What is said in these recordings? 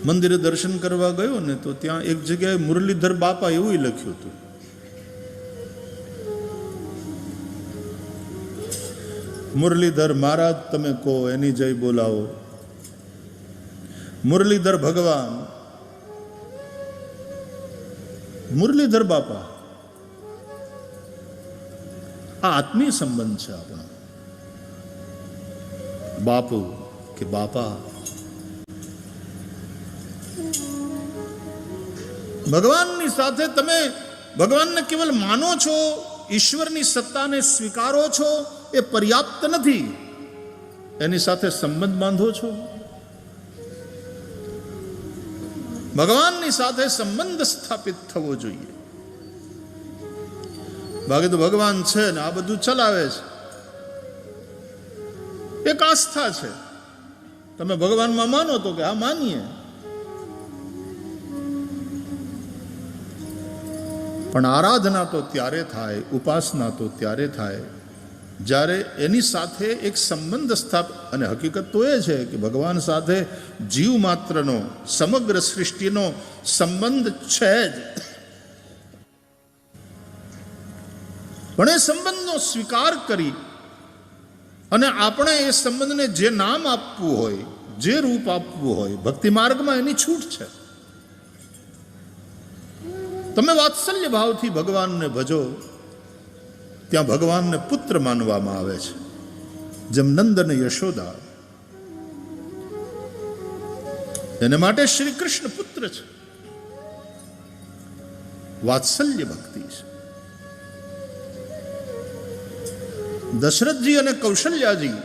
મંદિરે દર્શન કરવા ગયો ને તો ત્યાં એક જગ્યાએ મુરલીધર બાપા એવું લખ્યું હતું. મુરલીધર મહારાજ તમે કહો એની જય બોલાવો. મુરલીધર ભગવાન, મુરલીધર બાપા, આ આત્મીય સંબંધ છે આપણો. બાપુ કે બાપા, ભગવાનની સાથે તમે ભગવાનને કેવલ માનો છો, ઈશ્વરની સત્તાને સ્વીકારો છો એ પર્યાપ્ત નથી. એની સાથે સંબંધ બાંધો છો. ભગવાનની સાથે સંબંધ સ્થાપિત થવો જોઈએ. બાકી તો ભગવાન છે ને આ બધું ચલાવે છે, એક આસ્થા છે. તમે ભગવાનમાં માનો તો કે હા માનીએ, પણ આરાધના તો ત્યારે થાય, ઉપાસના તો ત્યારે થાય જ્યારે એની સાથે એક સંબંધ સ્થાપિત. અને હકીકત તો એ છે કે ભગવાન સાથે જીવ માત્રનો, સમગ્ર સૃષ્ટિનો સંબંધ છે જ. પણ એ સંબંધનો સ્વીકાર કરી અને આપણે એ સંબંધને જે નામ આપવું હોય, જે રૂપ આપવું હોય, ભક્તિ માર્ગમાં એની છૂટ છે. તમે વાત્સલ્ય ભાવથી ભગવાનને ભજો, ત્યાં ભગવાનને પુત્ર માનવામાં આવે છે. જેમ નંદ અને યશોદા, એને માટે શ્રી કૃષ્ણ પુત્ર છે. વાત્સલ્ય ભક્તિ છે. દશરથજી અને કૌશલ્યાજી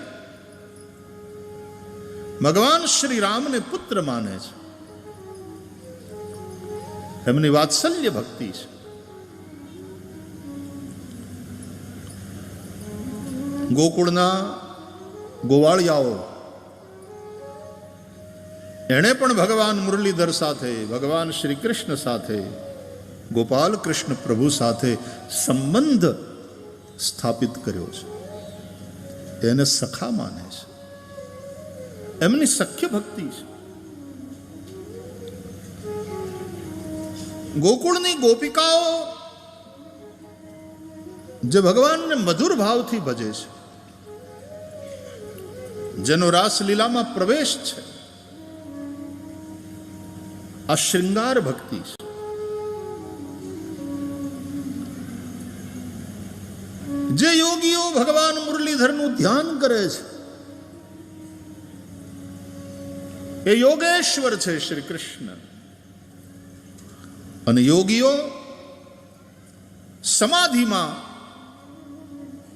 ભગવાન શ્રી રામને પુત્ર માને છે. એમની વાત્સલ્ય ભક્તિ છે. ગોકુળના ગોવાળિયાઓ, એણે પણ ભગવાન મુરલીધર સાથે, ભગવાન શ્રી કૃષ્ણ સાથે, ગોપાલ કૃષ્ણ પ્રભુ સાથે સંબંધ સ્થાપિત કર્યો છે. એને સખા માને છે. એમની સખ્ય ભક્તિ છે. ગોકુળની ગોપિકાઓ જે ભગવાનને મધુર ભાવથી ભજે છે, જેનો રાસલીલામાં પ્રવેશ છે, આ શૃંગાર ભક્તિ છે. જે યોગીઓ ભગવાન મુરલીધરનું ધ્યાન કરે છે, એ યોગેશ્વર છે શ્રી કૃષ્ણ. અને યોગીઓ સમાધિમાં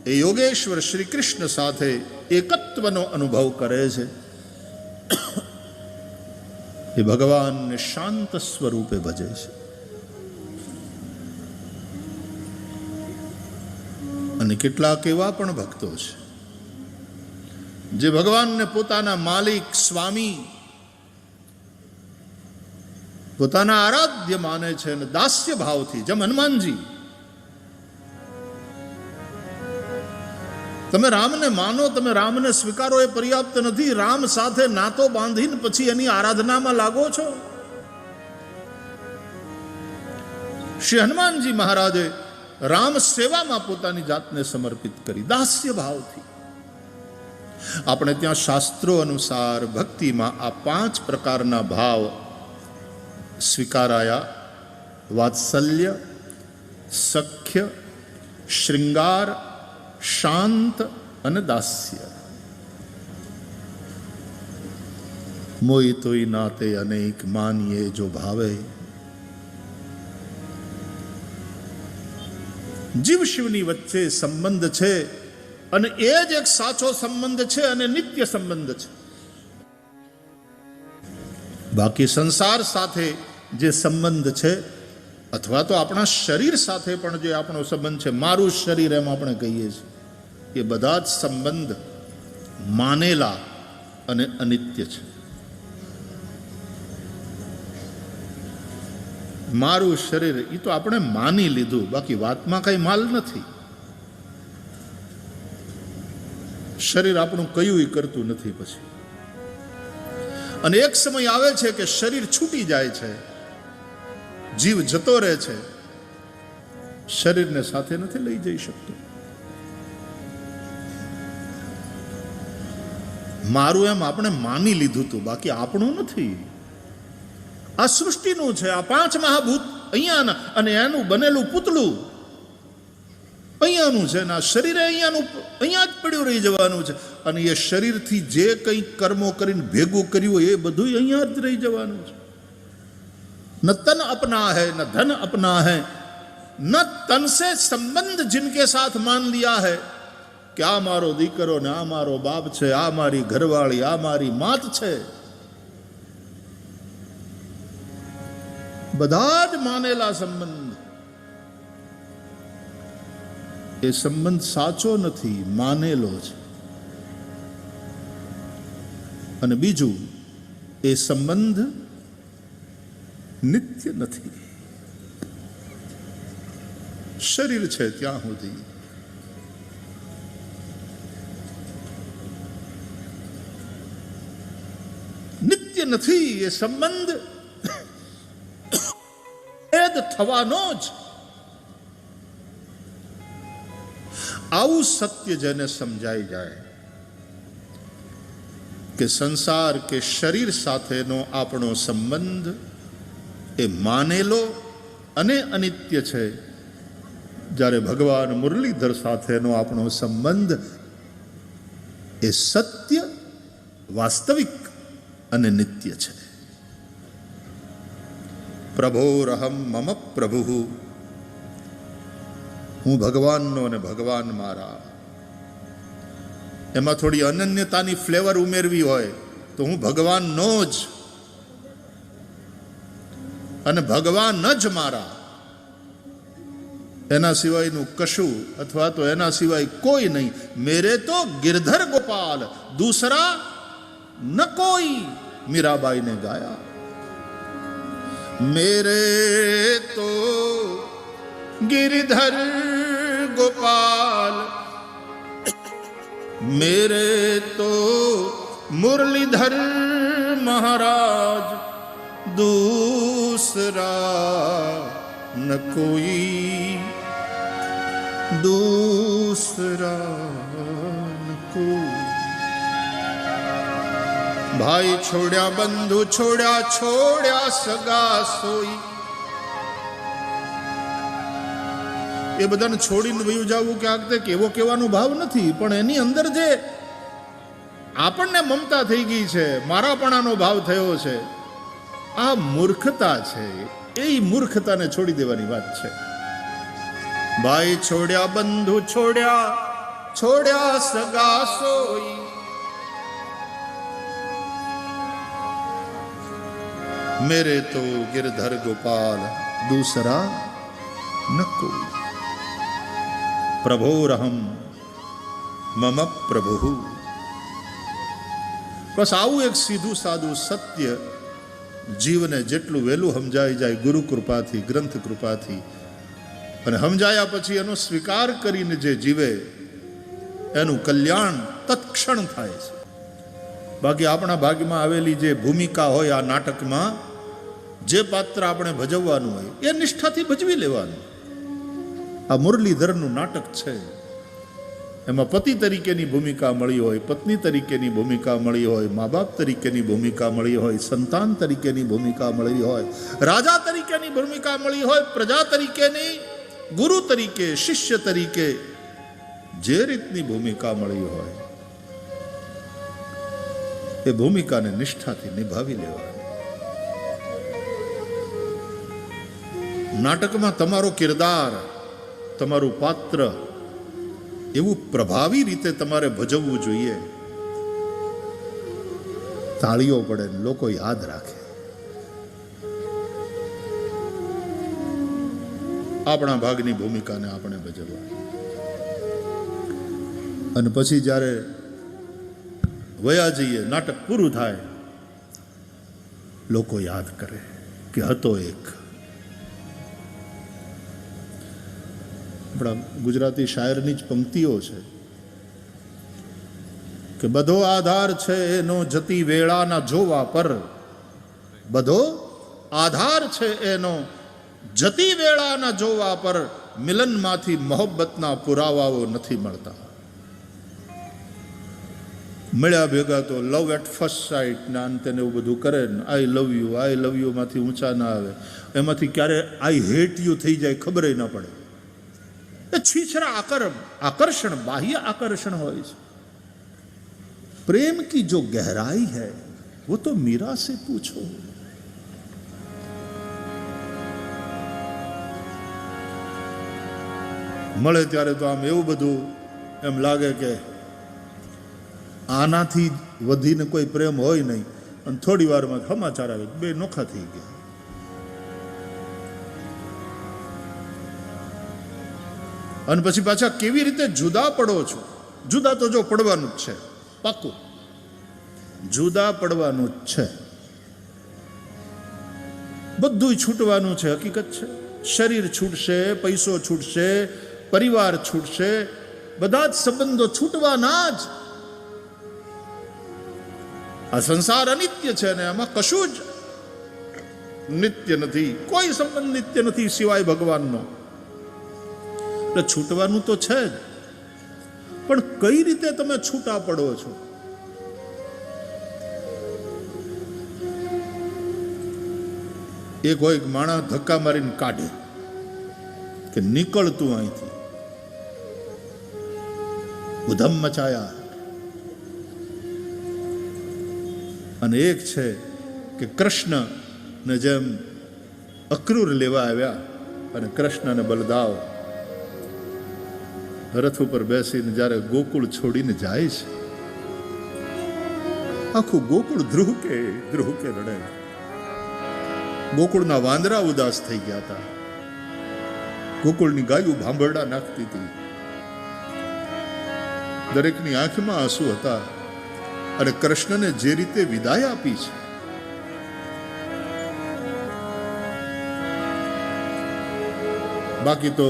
એ યોગેશ્વર શ્રી કૃષ્ણ સાથે એકત્વનો અનુભવ કરે છે. એ ભગવાનને શાંત સ્વરૂપે ભજે છે. અને કેટલાક એવા પણ ભક્તો છે જે ભગવાનને પોતાના માલિક, સ્વામી, પોતાના આરાધ્ય માને છે અને દાસ્ય ભાવથી, જેમ હનુમાનજી. તમે રામને માનો, તમે રામને સ્વીકારો એ પર્યાપ્ત નથી. રામ સાથે નાતો બાંધીને પછી એની આરાધનામાં લાગો છો. શ્રી હનુમાનજી મહારાજે રામ સેવામાં પોતાની જાતને સમર્પિત કરી, દાસ્ય ભાવથી. આપણે ત્યાં શાસ્ત્રો અનુસાર ભક્તિમાં આ 5 પ્રકારના ભાવ સ્વીકારાયા: વાત્સલ્ય, સખ્ય, શૃંગાર, શાંત અને દાસ્ય. મોઈ તોય નાતે અનેક માનીએ જો ભાવે. જીવ શિવની વચ્ચે સંબંધ છે અને એ જ એક સાચો સંબંધ છે અને નિત્ય સંબંધ છે. બાકી સંસાર સાથે જે સંબંધ છે, અથવા તો આપણા શરીર સાથે પણ જે આપણો સંબંધ છે, મારું શરીર એમ આપણે કહીએ છીએ, એ બધા જ સંબંધ માનેલા અને અનિત્ય છે. મારું શરીર એ તો આપણે માની લીધું, બાકી વાતમાં કઈ માલ નથી. શરીર આપણું કયું કરતું નથી. પછી અને એક સમય આવે છે કે શરીર છૂટી જાય છે, જીવ જતો રહે છે, શરીરને સાથે નથી લઈ જઈ શકતો. મારું એમ આપણે માની લીધું હતું, બાકી આપણું નથી. આ સૃષ્ટિનું છે. આ 5 મહાભૂત અહીંયાના અને એનું બનેલું પૂતળું અહીંયાનું છે ને આ શરીરે અહીંયા જ પડ્યું રહી જવાનું છે. અને એ શરીરથી જે કંઈ કર્મો કરીને ભેગું કર્યું એ બધું અહીંયા જ રહી જવાનું છે. ન તન अपना है न धन अपना है, न तन से संबंध जिनके साथ मान लिया है કે આ મારો દીકરો ને આ મારો બાપ છે, આ મારી ઘરવાળી, આ મારી માત છે, બધા જ માનેલા સંબંધ. એ સંબંધ સાચો નથી, માનેલો છે. અને બીજું, એ સંબંધ નિત્ય નથી. શરીર છે ત્યાં સુધી. નિત્ય નથી એ સંબંધ. ભેદ થવાનો જ. આવું સત્ય જેને સમજાઈ જાય કે સંસાર કે શરીર સાથેનો આપણો સંબંધ એ માનેલો અને અનિત્ય છે, જ્યારે ભગવાન મુરલીધર સાથેનો આપણો સંબંધ એ સત્ય, વાસ્તવિક અને નિત્ય છે. પ્રભોરહમ મમ પ્રભુ, હું ભગવાનનો અને ભગવાન મારા. એમાં થોડી અનન્યતાની ફ્લેવર ઉમેરવી હોય તો હું ભગવાનનો જ અને ભગવાન જ મારા. એના સિવાયનું કશું અથવા તો એના સિવાય કોઈ નહીં. મેરે તો गिरधर गोपाल दूसरा ન કોઈ, મીરાબાઈને ગાયા. મેરે તો गिरधर गोपाल, मेरे तो मुरलीधर महाराज, दूसरा न कोई, दूसरा न कोई. भाई छोड़्या बंधु छोड़्या, छोड़्या सगा सोई. એ બધાને છોડીને વયું જવું ક્યાંક કેવો કહેવાનો ભાવ નથી, પણ એની અંદર જે આપણને મમતા થઈ ગઈ છે, મારાપણાનો ભાવ થયો છે, આ મૂર્ખતા છે. એ મૂર્ખતાને છોડી દેવાની વાત છે. ભાઈ છોડ્યા બંધુ છોડ્યા, છોડ્યા સગા સોઈ. मेरे तो गिरधर गोपाल, दूसरा न कोई. प्रभोरहम मम प्रभु. બસ આવું એક સીધું સાદું સત્ય જીવને જેટલું વહેલું સમજાઈ જાય ગુરુ કૃપાથી, ગ્રંથ કૃપાથી, અને સમજાયા પછી એનો સ્વીકાર કરીને જે જીવે એનું કલ્યાણ તત્ક્ષણ થાય છે. બાકી આપણા ભાગ્યમાં આવેલી જે ભૂમિકા હોય આ નાટકમાં, જે પાત્ર આપણે ભજવવાનું હોય એ નિષ્ઠાથી ભજવી લેવાનું. આ મુરલીધરનું નાટક છે. એમાં પતિ તરીકેની ભૂમિકા મળી હોય, પત્ની તરીકેની ભૂમિકા મળી હોય, મા બાપ તરીકેની ભૂમિકા મળી હોય, સંતાન તરીકેની ભૂમિકા મળી હોય, રાજા તરીકેની ભૂમિકા મળી હોય, પ્રજા તરીકેની, ગુરુ તરીકે, શિષ્ય તરીકે જે રીતની ભૂમિકા મળી હોય એ ભૂમિકાને નિષ્ઠાથી નિભાવી લેવાની. નાટકમાં તમારો કિરદાર, તમારું પાત્ર એવું પ્રભાવી રીતે તમારે ભજવવું જોઈએ. તાળીઓ પડે, લોકો યાદ રાખે. આપણા ભાગની ભૂમિકાને આપણે ભજવવાની. અને પછી જ્યારે વયા જઈએ, નાટક પૂરું થાય, લોકો યાદ કરે કે હતો એક. આપણા ગુજરાતી શાયરની જ પંક્તિઓ છે કે બધો આધાર છે એનો જતી વેળાના જોવા પર, બધો આધાર છે એનો જતી વેળાના જોવા પર, મિલનમાંથી મોહબ્બતના પુરાવાઓ નથી મળતા. મળ્યા ભેગા તો લવ એટ ફર્સ્ટ સાઇટ ના અંતે એવું બધું કરે ને, આઈ લવ યુ માંથી ઊંચા ના આવે, એમાંથી ક્યારે આઈ હેટ યુ થઈ જાય ખબર ન પડે. એ છીછરા આકર્ષણ, બાહ્ય આકર્ષણ હોય છે. प्रेम की जो गहराई है वो तो मीरा से पूछो. મળે ત્યારે તો આમ એવું બધું એમ લાગે કે આનાથી વધીને કોઈ પ્રેમ હોય નહીં, અને થોડી વારમાં સમાચાર આવે બે નોખા થઈ ગયા. અને પછી પાછા કેવી રીતે જુદા પડો છો. જુદા તો જો પડવાનું જ છે, પાક્કું જુદા પડવાનું જ છે, બધું છૂટવાનું છે, હકીકત છે. શરીર છૂટશે, પૈસો છૂટશે, પરિવાર છૂટશે, બધા જ સંબંધો છૂટવાના જ. આ સંસાર અનિત્ય છે ને એમાં કશું જ નિત્ય નથી, કોઈ સંબંધ નિત્ય નથી સિવાય ભગવાનનો. એટલે છૂટવાનું તો છે જ, પણ કઈ રીતે તમે છૂટા પડો છો? એક હોય માણસ ધક્કા મારીને કાઢે કે નીકળતું અહીંથી, ઉધમ મચાયા. અને એક છે કે કૃષ્ણ ને જેમ અક્રૂર લેવા આવ્યા અને કૃષ્ણ અને બલદાવ રથ ઉપર બેસીને જ્યારે ગોકુળ છોડીને જાય છે, આખું ગોકુળ ધ્રુહકે રડે. ગોકુળના વાંદરા ઉદાસ થઈ ગયા હતા, ગોકુળની ગાયું ભાંભરડા નાખતી હતી, દરેકની આંખમાં આંસુ હતા. અને કૃષ્ણને જે રીતે વિદાય આપી છે, બાકી તો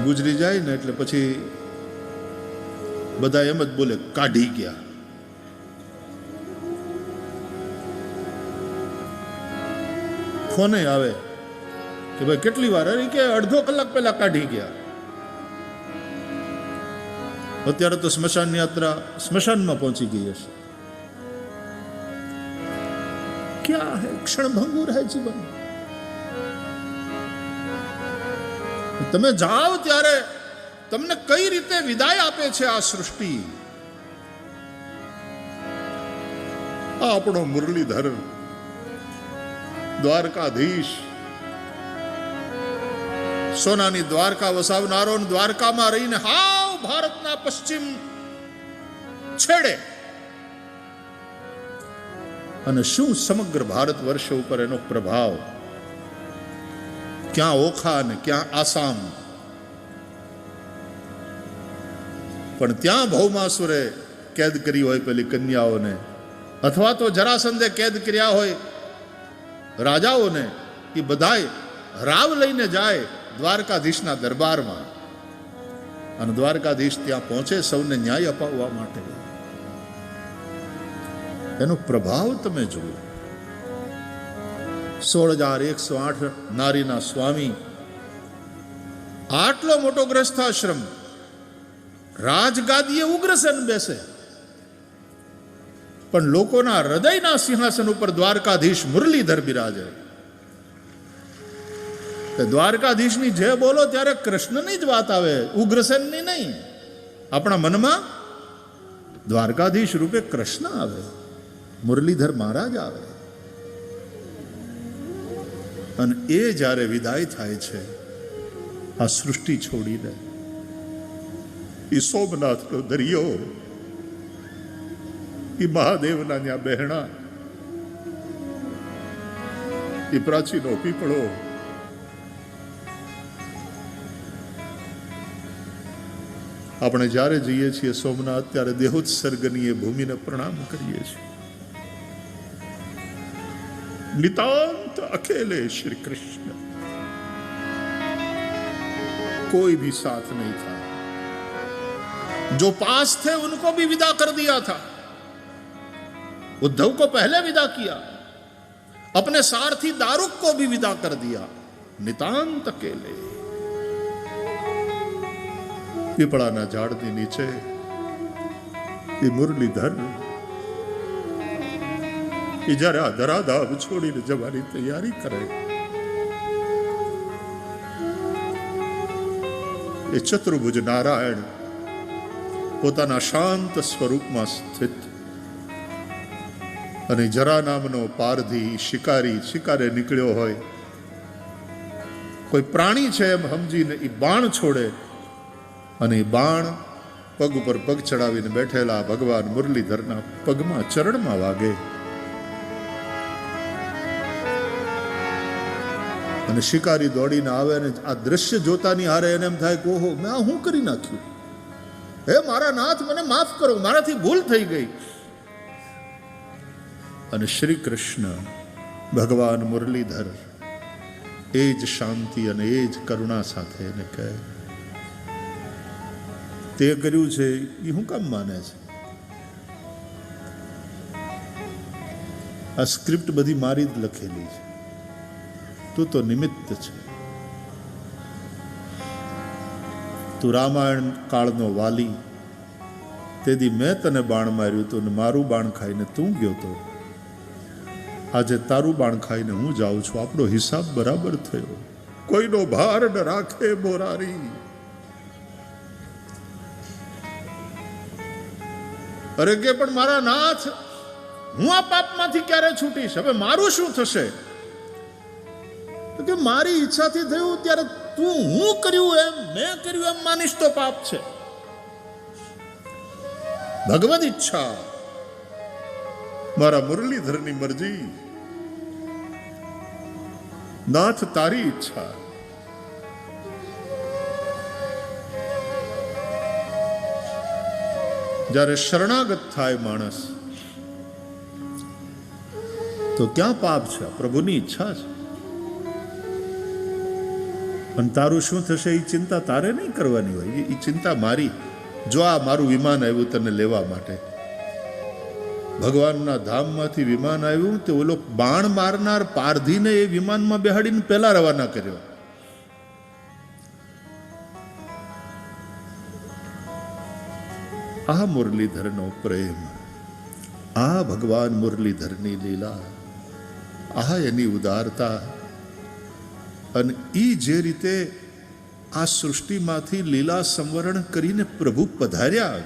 ગુજરી જાય ને એટલે પછી બધા એમ જ બોલે કાઢી ગયા. ફોને આવે કે ભાઈ કેટલી વાર, અરે કે અડધો કલાક પહેલા કાઢી ગયા. અત્યારે તો સ્મશાન યાત્રા સ્મશાનમાં પહોંચી ગઈ હશે. ક્યાં હે ક્ષણભંગુર હે જીવન. તમે જાઓ ત્યારે તમને કઈ રીતે વિદાય આપે છે આ સૃષ્ટિ. આ આપણો મુરલીધર દ્વારકાધીશ, સોનાની દ્વારકા વસાવનારો, દ્વારકામાં રહીને હાવ ભારતના પશ્ચિમ છેડે, અને શું સમગ્ર ભારત વર્ષ ઉપર એનો પ્રભાવ. ક્યાં ઓખા ને ક્યાં આસામ, પણ ત્યાં ભૌમાસુરે કેદ કરી હોય પેલી કન્યાઓને, અથવા તો જરાસંધે કેદ કર્યા હોય રાજાઓને, એ બધાય રાવ લઈને જાય દ્વારકાધીશના દરબારમાં, અને દ્વારકાધીશ ત્યાં પહોંચે સૌને ન્યાય અપાવવા માટે. એનો પ્રભાવ તમે જુઓ. 16,108 નારીના સ્વામી, આટલો મોટો ગ્રસ્થાશ્રમ, રાજગાદીએ ઉગ્રસેન બેસે, પણ લોકોના હૃદયના સિંહાસન ઉપર દ્વારકાધીશ મુરલીધર બિરાજે. દ્વારકાધીશની જે બોલો ત્યારે કૃષ્ણની જ વાત આવે, ઉગ્રસેનની નહીં. આપણા મનમાં દ્વારકાધીશ રૂપે કૃષ્ણ આવે, મુરલીધર મહારાજ આવે. અને એ જ્યારે વિદાય થાય છે આ સૃષ્ટિ છોડીને, એ સોમનાથનો દરિયો, એ મહાદેવના ત્યાં બહેણા, એ પ્રાચીનો પીપળો, આપણે જ્યારે જઈએ છીએ સોમનાથ ત્યારે દેહોત્સર્ગની એ ભૂમિને પ્રણામ કરીએ છીએ. નિતાંત અકેલે શ્રી કૃષ્ણ, કોઈ ભી સાથ નહીં था. जो पास थे उनको भी विदा कर दिया था। उद्धव को पहले विदा किया, अपने सारथी दारुक को भी विदा कर दिया, नितांत अकेले પીપળાના ઝાડની નીચે એ મુરલીધર એ જ્યારે આ ધરાધામ છોડીને જવાની તૈયારી કરે, એ ચતુર્ભુજ નારાયણ પોતાના શાંત સ્વરૂપમાં સ્થિત અને જરા નામનો પારધી શિકારે નીકળ્યો હોય, કોઈ પ્રાણી છે એમ સમજીને એ બાણ છોડે અને એ બાણ પગ ઉપર પગ ચડાવીને બેઠેલા ભગવાન મુરલીધરના પગમાં ચરણમાં વાગે અને શિકારી દોડીને આવે અને આ દ્રશ્ય જોતાની હારે એને એમ થાય કે ઓહો, મેં આ શું કરી નાખ્યું? હે મારા નાથ, મને માફ કરો, મારાથી ભૂલ થઈ ગઈ. અને શ્રી કૃષ્ણ ભગવાન મુરલીધર એ જ શાંતિ અને એ જ કરુણા સાથે એને કહે, તે કર્યું છે એ હું કામ માને છે? આ સ્ક્રિપ્ટ બધી મારી જ લખેલી છે, તું તો નિમિત્ત છે. તું રામાયણ કાળનો વાલી, તેથી મેં તને બાણ માર્યું હતું ને મારું બાણ ખાઈને તું ગયો તો. આજે તારું બાણ ખાઈને હું જાઉં છું. આપણો હિસાબ બરાબર થયો. કોઈનો ભાર ન રાખે મોરારી. અરે કે પણ મારા નાથ, હું આ પાપમાંથી ક્યારે છૂટીશ? હવે મારું શું થશે? કે મારી ઈચ્છાથી થયું ત્યારે તું હું કર્યું એમ, મેં કર્યું એમ માનીશ તો પાપ છે. ભગવદ ઈચ્છા, મારા મુરલીધરની મરજી, નાથ તારી ઈચ્છા. જ્યારે શરણાગત થાય માણસ તો ક્યાં પાપ છે? પ્રભુની ઈચ્છા છે. અને તારું શું થશે એ ચિંતા તારે નહીં કરવાની હોય, એ ચિંતા મારી. જો આ મારું વિમાન આવ્યું તને લેવા માટે, ભગવાનના ધામમાંથી વિમાન આવ્યું, તે ઓલો બાણ મારનાર પારધીને એ વિમાનમાં બેહાડીને પહેલા રવાના કર્યો. આ મુરલીધરનો પ્રેમ, આ ભગવાન મુરલીધરની લીલા, આ એની ઉદારતા. અને એ જે રીતે આ સૃષ્ટિમાંથી લીલા સંવરણ કરીને પ્રભુ પધાર્યા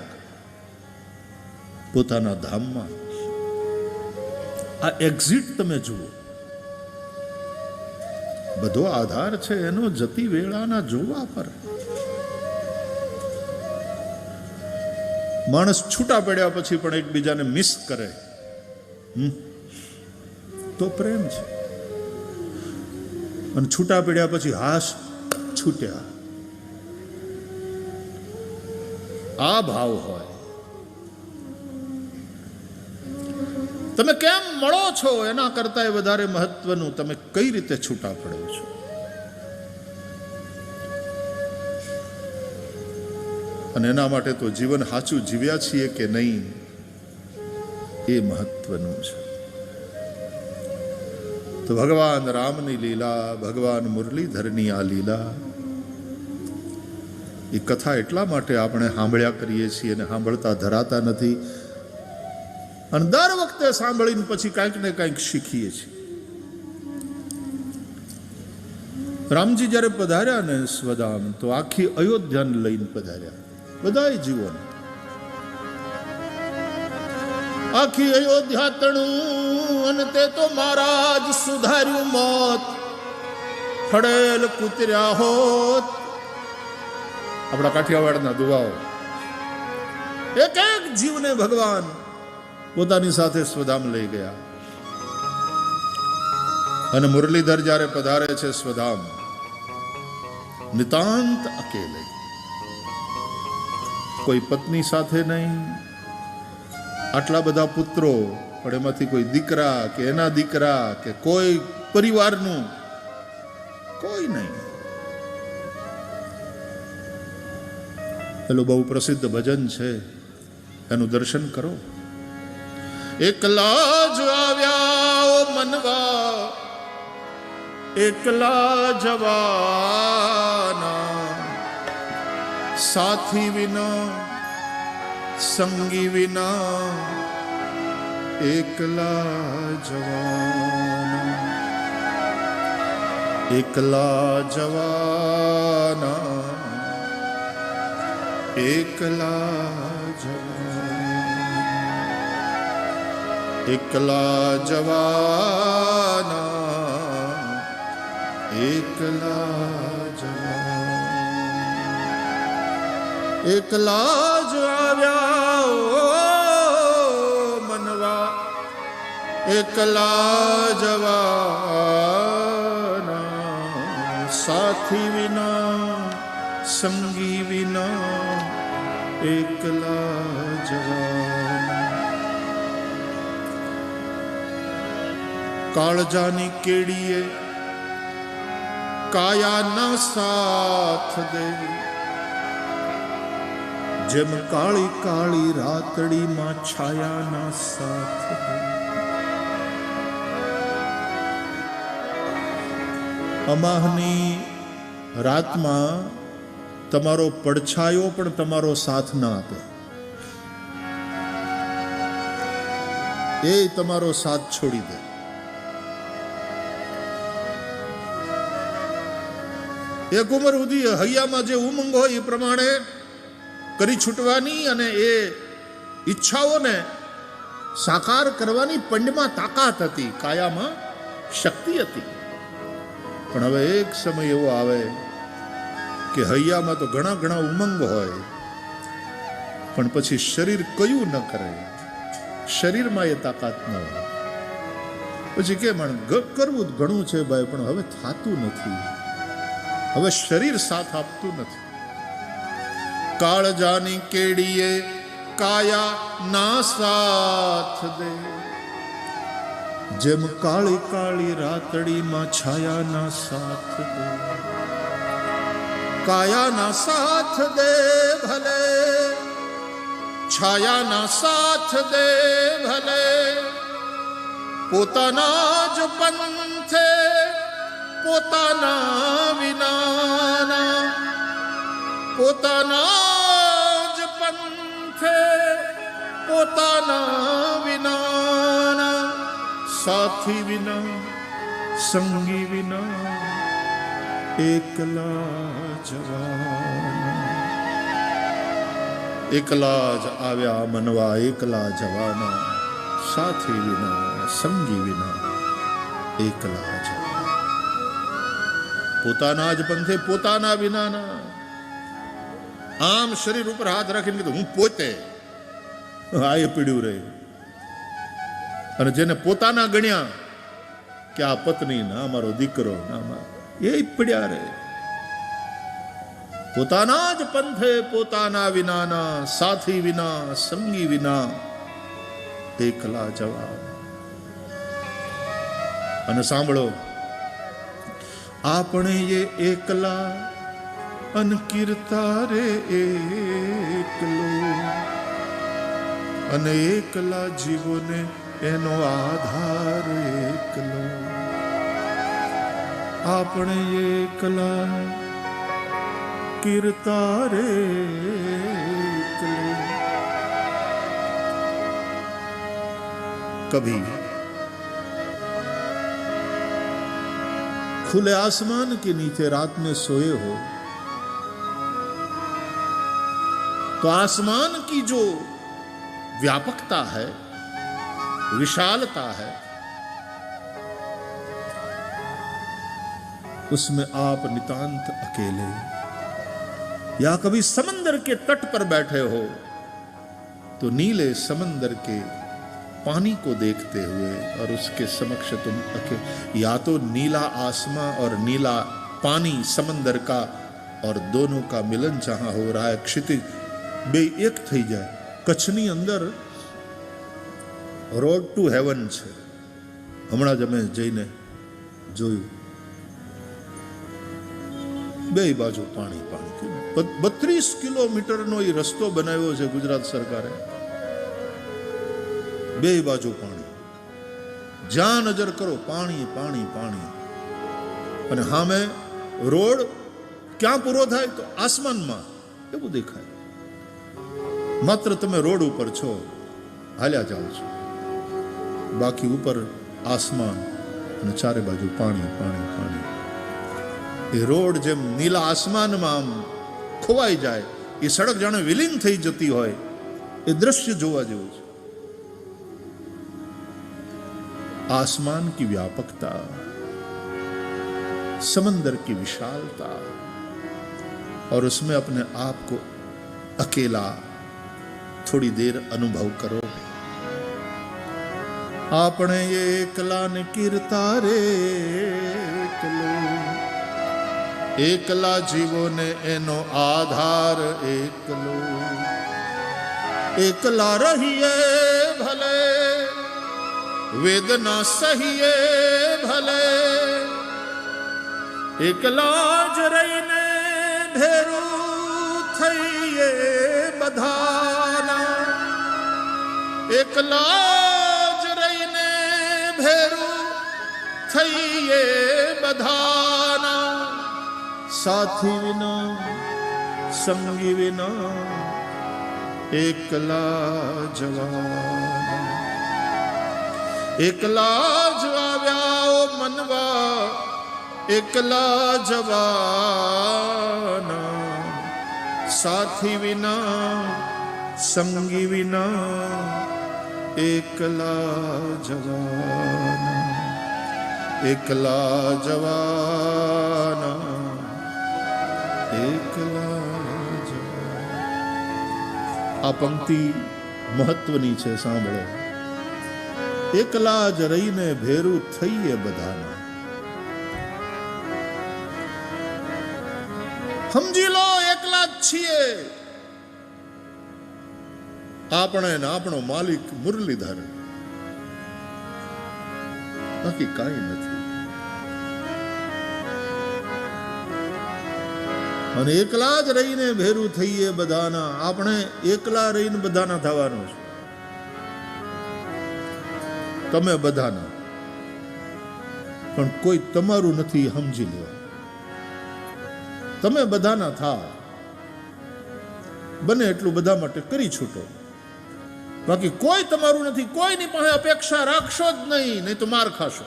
પોતાના ધામમાં, આ એક્ઝિટ તમે જુઓ. બધો આધાર છે એનો જતી વેળાના જોવા પર. માણસ છૂટા પડ્યા પછી પણ એકબીજાને મિસ કરે તો પ્રેમ છે. અને છૂટા પડ્યા પછી હાશ છૂટ્યા, આ ભાવ હોય. તમે કેમ મળો છો એના કરતા વધારે મહત્વનું તમે કઈ રીતે છૂટા પડો છો. અને એના માટે તો જીવન સાચું જીવ્યા છીએ કે નહીં એ મહત્વનું છે. તો ભગવાન રામની લીલા, ભગવાન મુરલીધરની આ લીલા, એ કથા એટલા માટે આપણે સાંભળ્યા કરીએ છીએ અને સાંભળતા ધરાતા નથી. અને દર વખતે સાંભળીને પછી કાંઈક ને કાંઈક શીખીએ છીએ. રામજી જ્યારે પધાર્યા ને સ્વધામ, તો આખી અયોધ્યાને લઈને પધાર્યા. બધાય જીવન આખી અયોધ્યા તણું, અને તે તો મારા જ સુધાર્યું મોત, ફળેલ કૂતર્યા હોત. આપણા કાઠિયાવાડના દુવાઓ. એક એક જીવને ભગવાન પોતાની સાથે સ્વધામ લઈ ગયા. અને મુરલીધર જ્યારે પધારે છે સ્વધામ, નિતાંત અકેલે, કોઈ પત્ની સાથે નહીં, આટલા બધા પુત્રો, પણ એમાંથી કોઈ દીકરા કે એના દીકરા કે કોઈ પરિવારનું કોઈ નહીં. પેલું બહુ પ્રસિદ્ધ ભજન છે, એનું દર્શન કરો. એકલા જ આવ્યા મનવા, એકલા જવાના, સાથી વિના સંગી વિના, એકલા જવાના, એકલા જવાના, એકલા જવાના, એકલા જવાના, એકલા જવાના, એકલા જ આવ્યા મનવા, એકલા જવાના, સાથી વિના સંગી વિના, એકલા જવાના. કાળજાની કેડીએ કાયાના સાથ દે, જેમ કાળી કાળી રાતડીમાં છાયાના સાથ દે. અમાહની રાતમાં તમારો પડછાયો પણ તમારો સાથ ના આપે, એ તમારો સાથ છોડી દે. એક ઉંમર સુધી હૈયામાં જે ઉમંગ હોય એ પ્રમાણે કરી છૂટવાની અને એ ઈચ્છાઓને સાકાર કરવાની પંડમાં તાકાત હતી, કાયામાં શક્તિ હતી. પણ હવે એક સમય એવો આવે કે હૈયામાં તો ઘણા ઘણા ઉમંગ હોય, પણ પછી શરીર કયું ન કરે, શરીરમાં એ તાકાત ન હોય. પછી કે કરવું ઘણું છે ભાઈ, પણ હવે થાતું નથી, હવે શરીર સાથ આપતું નથી. કાળજાની કેડીએ કાયા ના સાથ દે, જેમ કાળી કાળી રાતડીમાં છાયાના સાથ દે. કાયાના સાથ દે ભલે, છાયાના સાથ દે ભલે, પોતાના જ પંથે પોતાના વિનાના, પોતાના જ પંથે પોતાના વિનાના, સાથી વિના સંગી વિના, એકલા જવાના. એકલા જ આવ્યા મનવા, એકલા જવાના, સાથી વિના સંગી વિના, એકલા જવાના. પોતાના જ પંથે પોતાના વિનાના. આમ શરીર ઉપર હાથ રાખીને કીધું હું પોતે, આ એ પીડ્યું રહે. અને જેને પોતાના ગણ્યા કે આ પત્ની ના મારો દીકરો ના, એ પડ્યા રહે. પોતાના જ પંથે પોતાના વિનાના, સાથી વિના સંગી વિના, એકલા જવા. અને સાંભળો, આપણે એ એકલા અનકીર્તા રે એકલો, અને એકલા જીવોને એનો આધાર એકલો. આપણે એકલા કીર્તા રે એકલો. कभी खुले आसमान के नीचे रात में सोए हो तो आसमान की जो व्यापकता है, विशालता है, उसमें आप नितांत अकेले, या कभी समंदर के तट पर बैठे हो तो नीले समंदर के पानी को देखते हुए और उसके समक्ष तुम या तो नीला आसमां और नीला पानी समंदर का और दोनों का मिलन जहां हो रहा है, क्षितिज બે એક થઈ જાય. કચ્છની અંદર રોડ ટુ હેવન છે, હમણાં જ અમે જઈને જોયું. બે બાજુ પાણી પાણી. 32 કિલોમીટરનો એ રસ્તો બનાવ્યો છે ગુજરાત સરકારે. બે બાજુ પાણી, જ્યાં નજર કરો પાણી પાણી પાણી. અને સામે રોડ ક્યાં પૂરો થાય તો આસમાનમાં એવું દેખાય. માત્ર તમે રોડ ઉપર છો, હાલ્યા જાઓ છો, બાકી ઉપર આસમાન અને ચારે બાજુ પાણી પાણી પાણી. એ રોડ જેમ નીલા આસમાનમાં આમ ખોવાઈ જાય, એ સડક જાણે વિલીન થઈ જતી હોય, એ દ્રશ્ય જોવા જેવું છે. आसमान की व्यापकता, समंदर की विशालता, और उसमें अपने आप को अकेला थोड़ी देर अनुभव करो. आपने एकला ने कीर्ता रे एकला जीवो ने एनो आधार एकलो. एकला रहिए भले वेदना सहिए भले, एकला જ રહીને ભેરું થઈએ બધાના. એકલા જ રહીને ભેરું થઈએ બધાના. સાથી વિના સંગી વિના એકલા જવાના. એકલા જ આવ્યા મનવા એકલા જવાના. સાથી વિના સંગી વિના એકલા જવાના. એકલા જવાના એકલા જવાના. આ પંક્તિ મહત્વની છે, સાંભળો. એકલા જ રહીને ભેરું થઈએ બધાના. સમજી લો, એકલા જ છીએ આપણે ને આપણો માલિક મુરલીધર, બાકી કાંઈ નથી. અને એકલા જ રહીને ભેરું થઈએ બધાના. આપણે એકલા રહીને બધાના થવાનું છે. તમે બધાના, પણ કોઈ તમારું નથી, સમજી લો. તમે બધાના થાવ, બને એટલું બધા માટે કરી છૂટો, બાકી કોઈ તમારું નથી. કોઈની પાસે અપેક્ષા રાખશો જ નહીં તો માર ખાશો,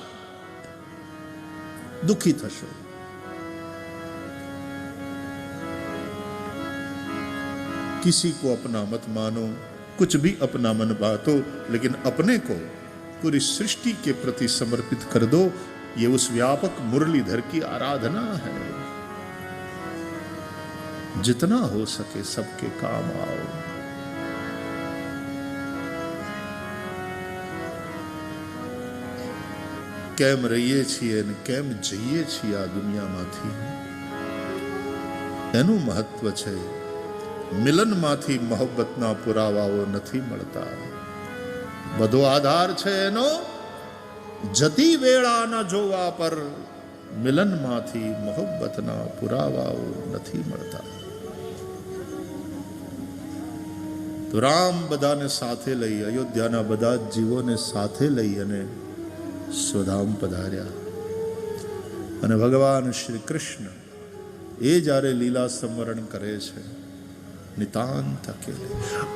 દુખી થશો. किसी को अपना मत मानो, कुछ भी अपना मन बातो, लेकिन अपने को पूरी सृष्टि के प्रति समर्पित कर दो. ये उस व्यापक मुरलीधर की आराधना है. जितना हो सके सबके काम आओ. કેમ રહીએ છીએ અને કેમ જઈએ છીએ આ દુનિયામાંથી, એનું મહત્વ છે. મિલનમાંથી મોહબ્બતના પુરાવાઓ નથી મળતા. બધો આધાર છે એનો જતી વેળાના જોવા પર. મિલનમાંથી મોહબ્બતના પુરાવાઓ નથી મળતા. તો રામ બધાને સાથે લઈ, અયોધ્યાના બધા જ જીવોને સાથે લઈ અને સ્વધામ પધાર્યા. અને ભગવાન શ્રી કૃષ્ણ એ જ્યારે લીલા સ્મરણ કરે છે, નિતાંત અકેલે.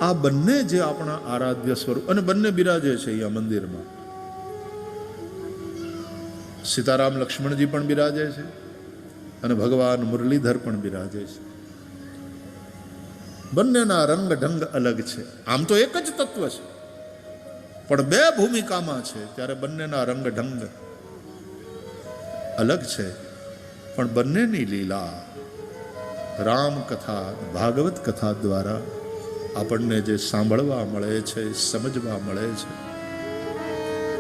આ બંને જે આપણા આરાધ્ય સ્વરૂપ, અને બંને બિરાજે છે અહીંયા મંદિરમાં. સીતારામ લક્ષ્મણજી પણ બિરાજે છે અને ભગવાન મુરલીધર પણ બિરાજે છે. બંનેના રંગ ઢંગ અલગ છે. આમ તો એક જ તત્વ છે, પણ બે ભૂમિકામાં છે, ત્યારે બંનેના રંગ ઢંગ અલગ છે. પણ બંનેની લીલા રામ કથા, ભાગવત કથા દ્વારા આપણને જે સાંભળવા મળે છે, સમજવા મળે છે.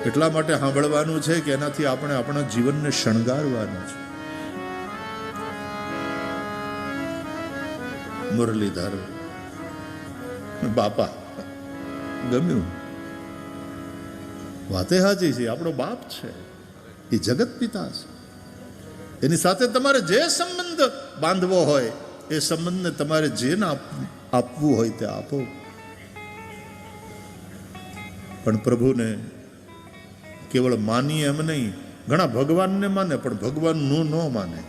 એટલા માટે સાંભળવાનું છે કે એનાથી આપણે આપણા જીવનને શણગારવાનું છે. મુરલીધર બાપા ગમ્યું, વાતે સાચી છે. આપણો બાપ છે, એ જગત પિતા છે. એની સાથે તમારે જે સંબંધ બાંધવો હોય એ સંબંધને તમારે જેને આપવું હોય તે આપો. પણ પ્રભુને કેવળ માનીએ એમ નહીં, ઘણા ભગવાનને માને પણ ભગવાનનું ન માને.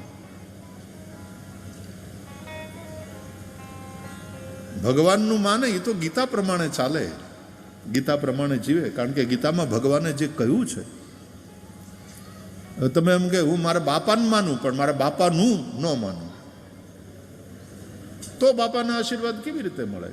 ભગવાનનું માને એ તો ગીતા પ્રમાણે ચાલે, ગીતા પ્રમાણે જીવે. કારણ કે ગીતામાં ભગવાને જે કહ્યું છે, તમે એમ કે હું મારા બાપાને માનું પણ મારા બાપાનું ન માનું, તો બાપાના આશીર્વાદ કેવી રીતે મળે?